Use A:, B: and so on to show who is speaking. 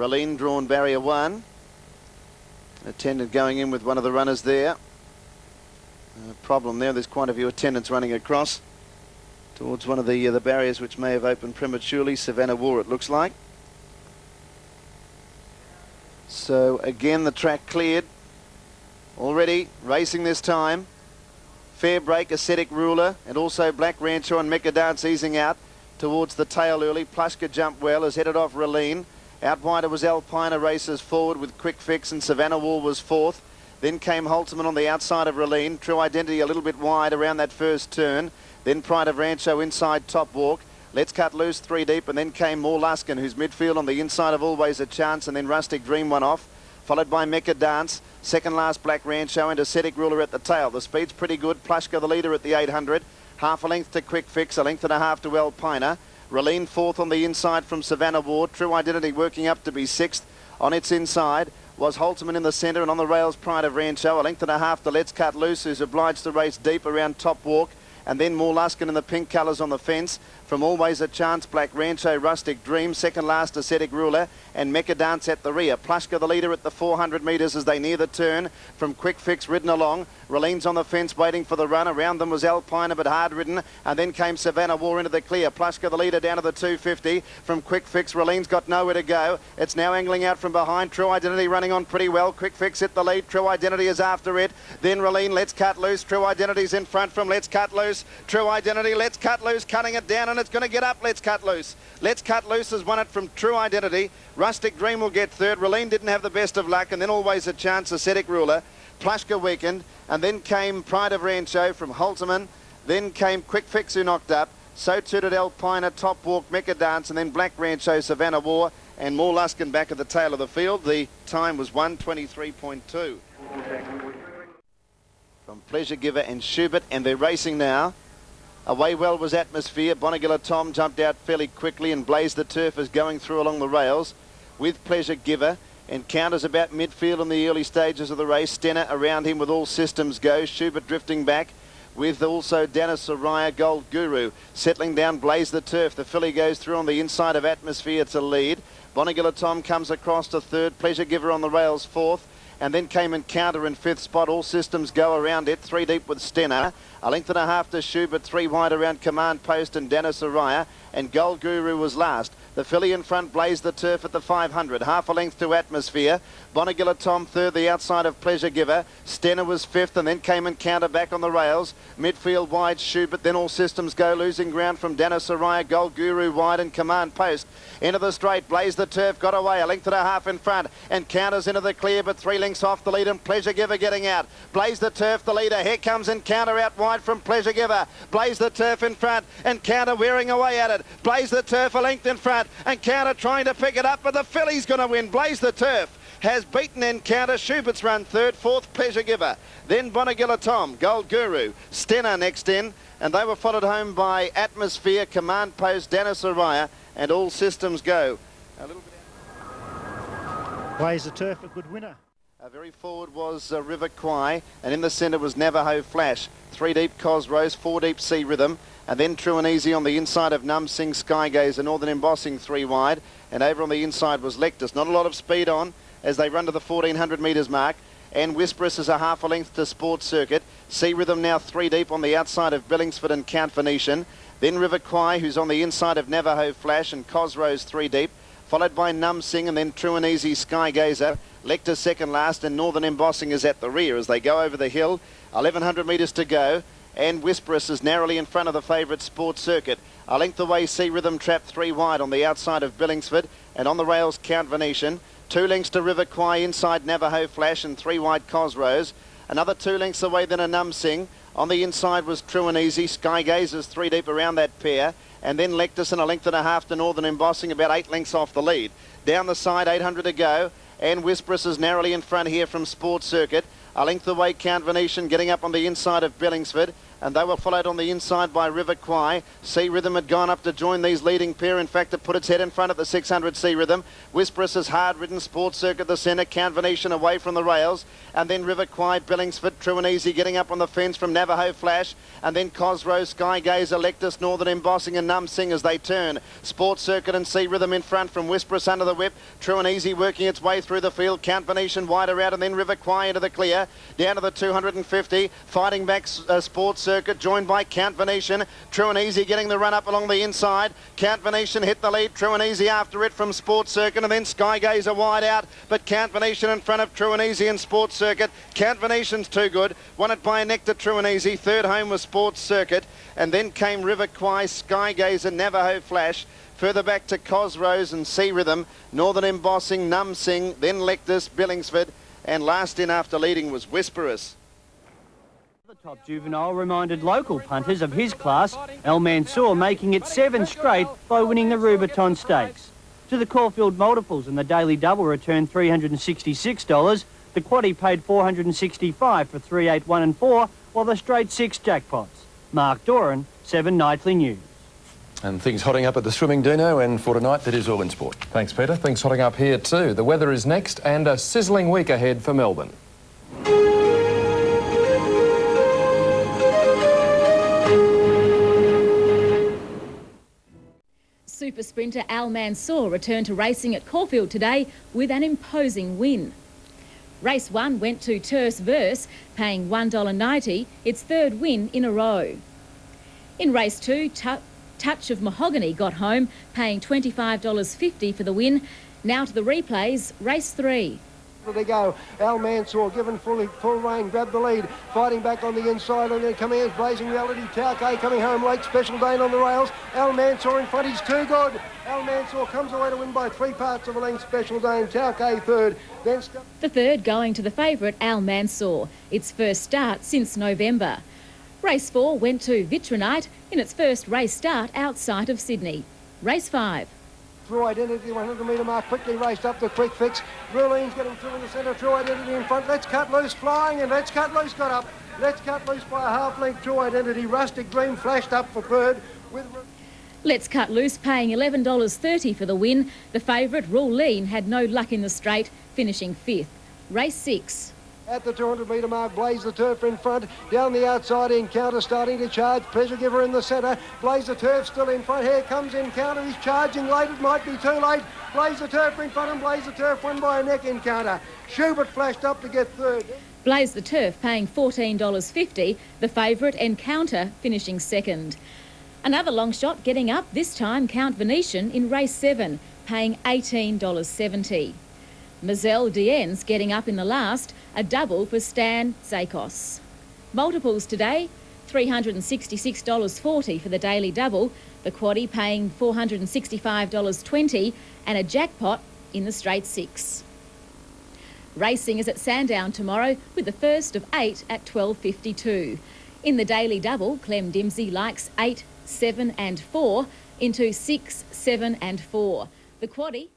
A: Raleen drawn barrier 1. Attendant going in with one of the runners there. Problem there, there's quite a few attendants running across towards one of the barriers which may have opened prematurely. Savannah War, it looks like. So again, the track cleared. Already racing this time. Fair Break, Ascetic Ruler, and also Black Rancho and Mecca Dance easing out towards the tail early. Plushka jumped well, has headed off Raleen. Out wider was Alpina, races forward with Quick Fix, and Savannah War was fourth. Then came Holtzman on the outside of Raleen. True Identity a little bit wide around that first turn. Then Pride of Rancho inside Top Walk. Let's Cut Loose 3 deep, and then came Luskin, who's midfield on the inside of Always a Chance, and then Rustic Dream one off. Followed by Mecca Dance, second last Black Rancho, and Ascetic Ruler at the tail. The speed's pretty good. Plushka the leader at the 800. Half a length to Quick Fix, a length and a half to Alpina. Raleen fourth on the inside from Savannah Ward. True Identity working up to be sixth. On its inside was Holtzman in the centre, and on the rails Pride of Rancho. A length and a half to Let's Cut Loose, who's obliged to race deep around Top Walk. And then Luskin in the pink colours on the fence. From Always a Chance, Black Rancho, Rustic Dream, second last Ascetic Ruler, and Mecca Dance at the rear. Plushka the leader at the 400 metres as they near the turn. From Quick Fix ridden along. Raleen's on the fence waiting for the run. Around them was Alpina, but hard ridden. And then came Savannah War into the clear. Plushka the leader down to the 250. From Quick Fix, Raleen's got nowhere to go. It's now angling out from behind. True Identity running on pretty well. Quick Fix hit the lead. True Identity is after it. Then Raleen, Let's Cut Loose. True Identity's in front from Let's Cut Loose. True Identity, Let's Cut Loose, cutting it down, and it's going to get up. Let's Cut Loose. Let's Cut Loose has won it from True Identity. Rustic Dream will get third. Raleen didn't have the best of luck, and then Always a Chance, Ascetic Ruler. Plushka weakened, and then came Pride of Rancho from Holtzman. Then came Quick Fix, who knocked up. So too did Alpina, Top Walk, Mecca Dance, and then Black Rancho, Savannah War, and Luskin back at the tail of the field. The time was 1:23.2. From Pleasure Giver and Schubert, and they're racing now. Away well was Atmosphere. Bonagilla Tom jumped out fairly quickly, and Blaze the Turf is going through along the rails with Pleasure Giver. And Counters about midfield in the early stages of the race. Stenner around him with All Systems Go. Schubert drifting back with also Dana Soraya, Gold Guru. Settling down Blaze the Turf. The filly goes through on the inside of Atmosphere to lead. Bonagilla Tom comes across to third. Pleasure Giver on the rails fourth. And then came Encounter in fifth spot. All Systems Go around it. 3 deep with Stenner. A length and a half to Schubert. 3 wide around Command Post and Dana Soraya. And Gold Guru was last. The filly in front, Blaze the Turf at the 500. Half a length to Atmosphere. Bonagilla Tom third, the outside of Pleasure Giver. Stenner was fifth, and then came Encounter back on the rails. Midfield wide, Schubert, then All Systems Go. Losing ground from Dana Soraya. Gold Guru wide and Command Post. Into the straight, Blaze the Turf got away. A length and a half in front. Encounter's into the clear, but 3 lengths off the lead, and Pleasure Giver getting out. Blaze the Turf, the leader. Here comes Encounter out wide from Pleasure Giver. Blaze the Turf in front. Encounter wearing away at it. Blaze the Turf a length in front. Encounter trying to pick it up, but the filly's going to win. Blaze the Turf has beaten Encounter. Schubert's run third, fourth Pleasure Giver. Then Bonagilla Tom, Gold Guru, Stenner next in, and they were followed home by Atmosphere, Command Post, Dana Soraya, and All Systems Go. A little bit.
B: Blaze the Turf, a good winner.
A: Very forward was River Kwai, and in the centre was Navajo Flash. 3 deep Cos Rose, 4 deep Sea Rhythm, and then True and Easy on the inside of Num Sing Skygaze, and Northern Embossing 3 wide, and over on the inside was Lectus. Not a lot of speed on as they run to the 1400 metres mark, and Whisperous is a half a length to Sports Circuit. Sea Rhythm now 3 deep on the outside of Billingsford and Count Venetian. Then River Kwai, who's on the inside of Navajo Flash, and Cos Rose 3 deep, followed by Num Sing, and then True and Easy Skygazer. Lecter second last, and Northern Embossing is at the rear as they go over the hill. 1100 metres to go, and Whisperous is narrowly in front of the favourite Sports Circuit. A length away, Sea Rhythm trapped 3 wide on the outside of Billingsford, and on the rails Count Venetian. 2 lengths to River Kwai inside Navajo Flash, and 3 wide Cosrose. Another 2 lengths away than a Num Sing. On the inside was True and Easy. Skygazers 3 deep around that pair. And then Lectus and a length and a half to Northern Embossing, about 8 lengths off the lead. Down the side, 800 to go. And Whisperous is narrowly in front here from Sports Circuit. A length away, Count Venetian getting up on the inside of Billingsford. and they were followed on the inside by River Kwai. Sea Rhythm had gone up to join these leading pair. In fact, it put its head in front at the 600 Sea Rhythm. Whisperous is hard-ridden. Sports Circuit the centre. Count Venetian away from the rails. And then River Kwai, Billingsford, True and Easy getting up on the fence from Navajo Flash. And then Cosrose, Sky Gaze, Electus, Northern Embossing and Numb Sing as they turn. Sports Circuit and Sea Rhythm in front from Whisperous under the whip. True and Easy working its way through the field. Count Venetian wider out, and then River Kwai into the clear. Down to the 250. Fighting back Sports Circuit joined by Count Venetian. True and Easy getting the run up along the inside. Count Venetian hit the lead. True and Easy after it from Sports Circuit, and then Sky Gazer wide out, but Count Venetian in front of True and Easy and Sports Circuit. Count Venetian's too good. Won it by a neck to True and Easy. Third home was Sports Circuit, and then came River Kwai, Sky Gazer, Navajo Flash. Further back to Cosrose and Sea Rhythm, Northern Embossing, Numb Sing, then Lectus, Billingsford, and last in after leading was Whisperous.
C: The top juvenile reminded local punters of his class, El Mansour making it 7 straight by winning the Rubiton Stks. To the Caulfield multiples, and the daily double returned $366. The quaddie paid $465 for 3, 8, 1 and 4, while the straight 6 jackpots. Mark Doran, 7 Nightly News.
D: And things hotting up at the swimming, Dino, and for tonight, that is all in sport.
E: Thanks, Peter. Things hotting up here too. The weather is next, and a sizzling week ahead for Melbourne.
F: Super sprinter Al Mansour returned to racing at Caulfield today with an imposing win. Race 1 went to Terse Verse, paying $1.90, its third win in a row. In race 2, Touch of Mahogany got home, paying $25.50 for the win. Now to the replays, race 3.
G: There they go. Al Mansour given full rein, grabbed the lead, fighting back on the inside, and then commands Blazing Reality. Tauke coming home late, Special Dane on the rails. Al Mansour in front, he's too good. Al Mansour comes away to win by 3 parts of a length. Special Dane, Tauke third. Then
F: the third going to the favourite Al Mansour, its first start since November. Race 4 went to Vitronite in its first race start outside of Sydney. Race 5.
G: True Identity, 100 metre mark, quickly raced up the quick fix. Ruline's getting through in the centre, True Identity in front. Let's Cut Loose flying, and Let's Cut Loose got up. Let's Cut Loose by a half length. True Identity, Rustic Dream flashed up for third.
F: Let's Cut Loose paying $11.30 for the win. The favourite, Rule Lean, had no luck in the straight, finishing 5th. Race 6.
G: At the 200 metre mark, Blaze the Turf in front. Down the outside, Encounter starting to charge. Pleasure Giver in the centre. Blaze the Turf still in front. Here comes Encounter. He's charging late. It might be too late. Blaze the Turf in front, and Blaze the Turf won by a neck. Encounter. Schubert flashed up to get third.
F: Blaze the Turf paying $14.50. The favourite, Encounter, finishing 2nd. Another long shot getting up, this time Count Venetian in race 7, paying $18.70. Mazel Dien's getting up in the last, a double for Stan Stakes. Multiples today, $366.40 for the daily double, the quaddie paying $465.20, and a jackpot in the straight 6. Racing is at Sandown tomorrow with the first of 8 at 12:52. In the daily double, Clem Dimsey likes 8, 7 and 4 into 6, 7 and 4. The quaddie